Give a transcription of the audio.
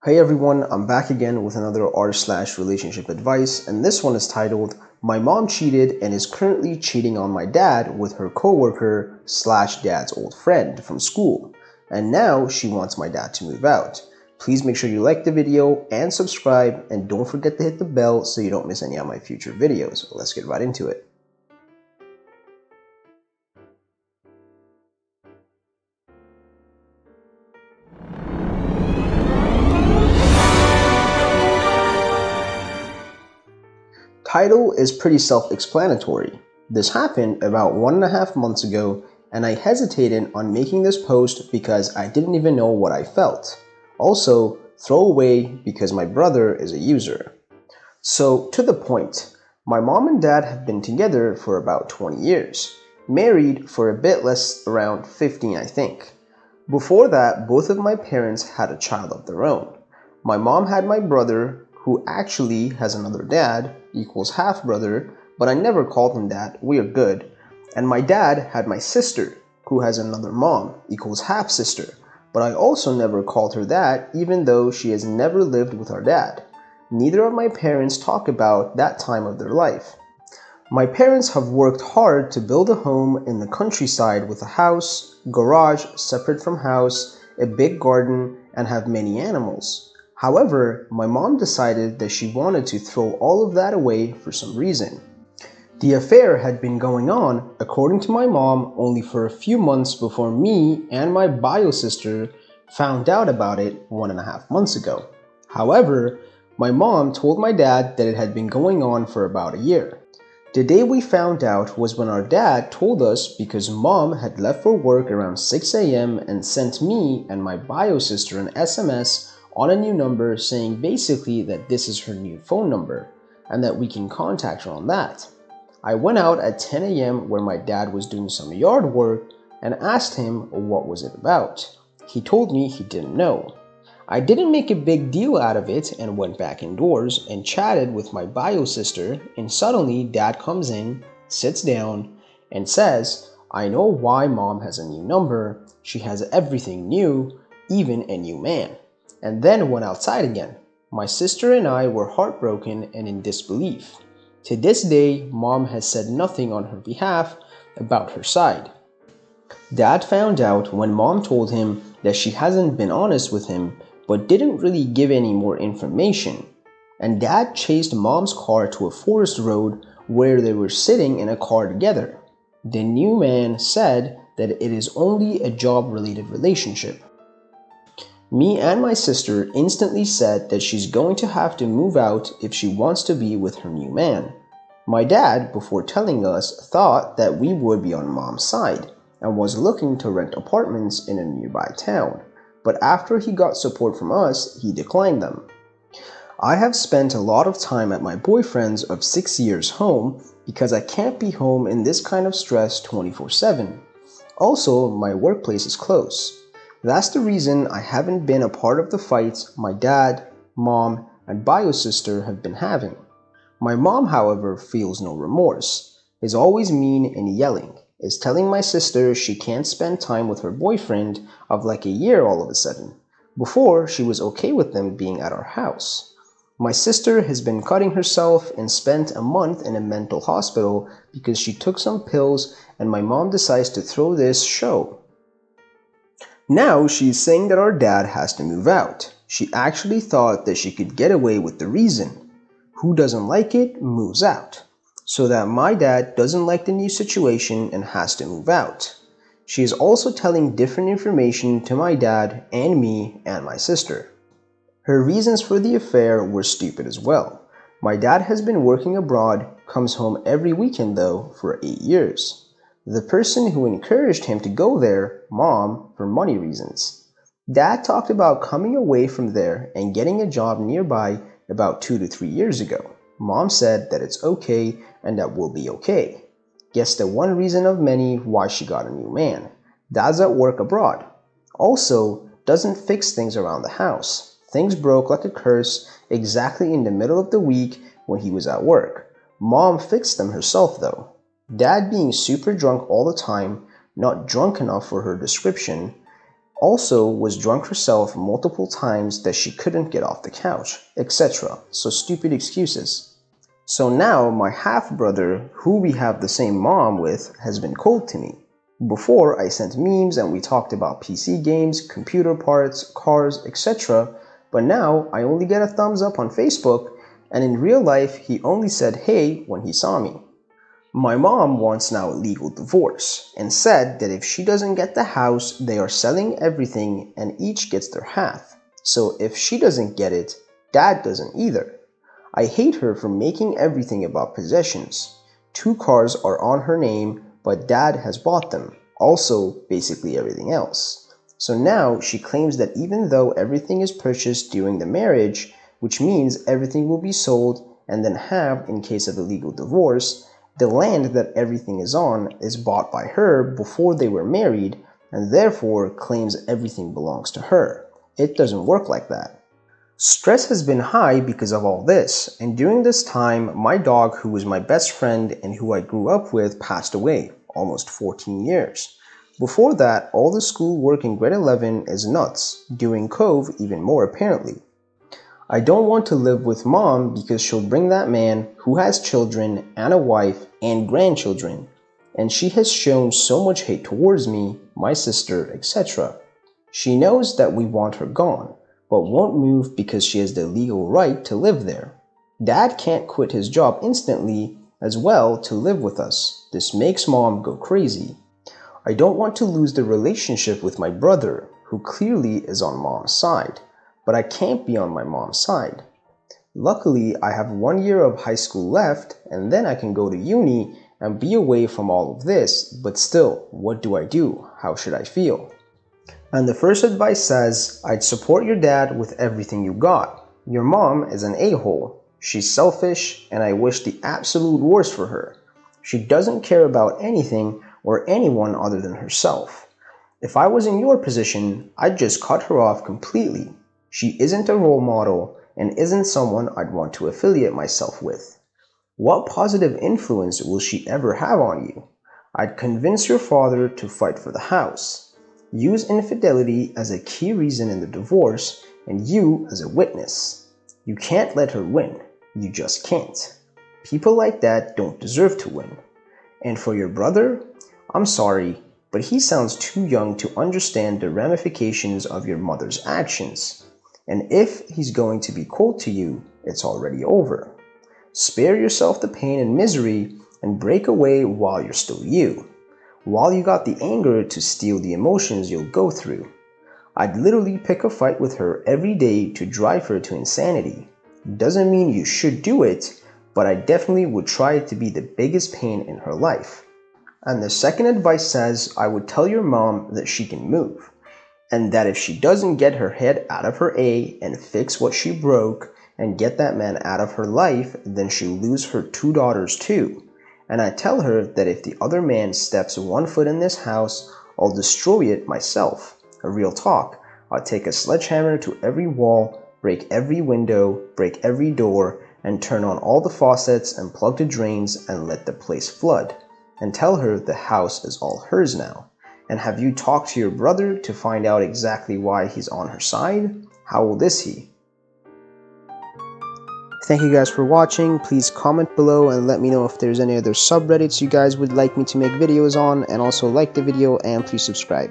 Hey everyone, I'm back again with another r/relationship advice, and this one is titled, My Mom Cheated and is Currently Cheating on My Dad with Her Coworker / Dad's Old Friend from school, and now she wants my dad to move out. Please make sure you like the video and subscribe, and don't forget to hit the bell so you don't miss any of my future videos. Let's get right into it. Title is pretty self-explanatory. This happened about 1.5 months ago, and I hesitated on making this post because I didn't even know what I felt. Also, throw away because my brother is a user. So, to the point, my mom and dad have been together for about 20 years, married for a bit less, around 15 I think. Before that, both of my parents had a child of their own. My mom had my brother, who actually has another dad, equals half brother, but I never called him that, we are good. And my dad had my sister, who has another mom, equals half sister, but I also never called her that, even though she has never lived with our dad. Neither of my parents talk about that time of their life. My parents have worked hard to build a home in the countryside with a house, garage separate from house, a big garden, and have many animals. However, my mom decided that she wanted to throw all of that away for some reason. The affair had been going on, according to my mom, only for a few months before me and my bio sister found out about it 1.5 months ago. However, my mom told my dad that it had been going on for about a year. The day we found out was when our dad told us because mom had left for work around 6 a.m. and sent me and my bio sister an SMS on a new number saying basically that this is her new phone number and that we can contact her on that. I went out at 10 a.m. where my dad was doing some yard work and asked him what was it about. He told me he didn't know. I didn't make a big deal out of it and went back indoors and chatted with my bio sister, and suddenly dad comes in, sits down, and says, I know why mom has a new number, she has everything new, even a new man, and then went outside again. My sister and I were heartbroken and in disbelief. To this day, mom has said nothing on her behalf about her side. Dad found out when mom told him that she hasn't been honest with him but didn't really give any more information. And dad chased mom's car to a forest road where they were sitting in a car together. The new man said that it is only a job-related relationship. Me and my sister instantly said that she's going to have to move out if she wants to be with her new man. My dad, before telling us, thought that we would be on mom's side and was looking to rent apartments in a nearby town. But after he got support from us, he declined them. I have spent a lot of time at my boyfriend's of 6 years home because I can't be home in this kind of stress 24/7. Also, my workplace is close. That's the reason I haven't been a part of the fights my dad, mom, and bio sister have been having. My mom, however, feels no remorse, is always mean and yelling, is telling my sister she can't spend time with her boyfriend of like a year all of a sudden. Before, she was okay with them being at our house. My sister has been cutting herself and spent a month in a mental hospital because she took some pills, and my mom decides to throw this show. Now she's saying that our dad has to move out. She actually thought that she could get away with the reason. Who doesn't like it moves out. So that my dad doesn't like the new situation and has to move out. She is also telling different information to my dad and me and my sister. Her reasons for the affair were stupid as well. My dad has been working abroad, comes home every weekend though, for 8 years. The person who encouraged him to go there, mom, for money reasons. Dad talked about coming away from there and getting a job nearby about 2 to 3 years ago. Mom said that it's okay and that we'll be okay. Guess the one reason of many why she got a new man. Dad's at work abroad. Also, doesn't fix things around the house. Things broke like a curse exactly in the middle of the week when he was at work. Mom fixed them herself though. Dad being super drunk all the time, not drunk enough for her description, Also was drunk herself multiple times that she couldn't get off the couch, etc. So stupid excuses. So now my half-brother, who we have the same mom with, has been cold to me. Before, I sent memes and we talked about PC games, computer parts, cars, etc. But now I only get a thumbs up on Facebook, and in real life he only said hey when he saw me. My mom wants now a legal divorce and said that if she doesn't get the house, they are selling everything and each gets their half. So if she doesn't get it, Dad doesn't either. I hate her for making everything about possessions. 2 cars are on her name, but Dad has bought them. Also, basically everything else. So now she claims that even though everything is purchased during the marriage, which means everything will be sold and then halved in case of a legal divorce, the land that everything is on is bought by her before they were married and therefore claims everything belongs to her. It doesn't work like that. Stress has been high because of all this, and during this time, my dog, who was my best friend and who I grew up with, passed away, almost 14 years. Before that, all the school work in grade 11 is nuts, during Cove even more apparently. I don't want to live with Mom because she'll bring that man who has children and a wife and grandchildren, and she has shown so much hate towards me, my sister, etc. She knows that we want her gone, but won't move because she has the legal right to live there. Dad can't quit his job instantly as well to live with us. This makes Mom go crazy. I don't want to lose the relationship with my brother, who clearly is on Mom's side, but I can't be on my mom's side. Luckily, I have 1 year of high school left, and then I can go to uni and be away from all of this, but still, what do I do? How should I feel? And the first advice says, I'd support your dad with everything you got. Your mom is an a-hole. She's selfish, and I wish the absolute worst for her. She doesn't care about anything or anyone other than herself. If I was in your position, I'd just cut her off completely. She isn't a role model and isn't someone I'd want to affiliate myself with. What positive influence will she ever have on you? I'd convince your father to fight for the house. Use infidelity as a key reason in the divorce and you as a witness. You can't let her win. You just can't. People like that don't deserve to win. And for your brother, I'm sorry, but he sounds too young to understand the ramifications of your mother's actions. And if he's going to be cold to you, it's already over. Spare yourself the pain and misery and break away while you're still you. While you got the anger to steal the emotions you'll go through. I'd literally pick a fight with her every day to drive her to insanity. Doesn't mean you should do it, but I definitely would try to be the biggest pain in her life. And the second advice says I would tell your mom that she can move. And that if she doesn't get her head out of her A and fix what she broke and get that man out of her life, then she'll lose her 2 daughters too. And I tell her that if the other man steps 1 foot in this house, I'll destroy it myself. A real talk. I'll take a sledgehammer to every wall, break every window, break every door, and turn on all the faucets and plug the drains and let the place flood. And tell her the house is all hers now. And have you talked to your brother to find out exactly why he's on her side? How old is he? Thank you guys for watching. Please comment below and let me know if there's any other subreddits you guys would like me to make videos on, and also like the video and please subscribe.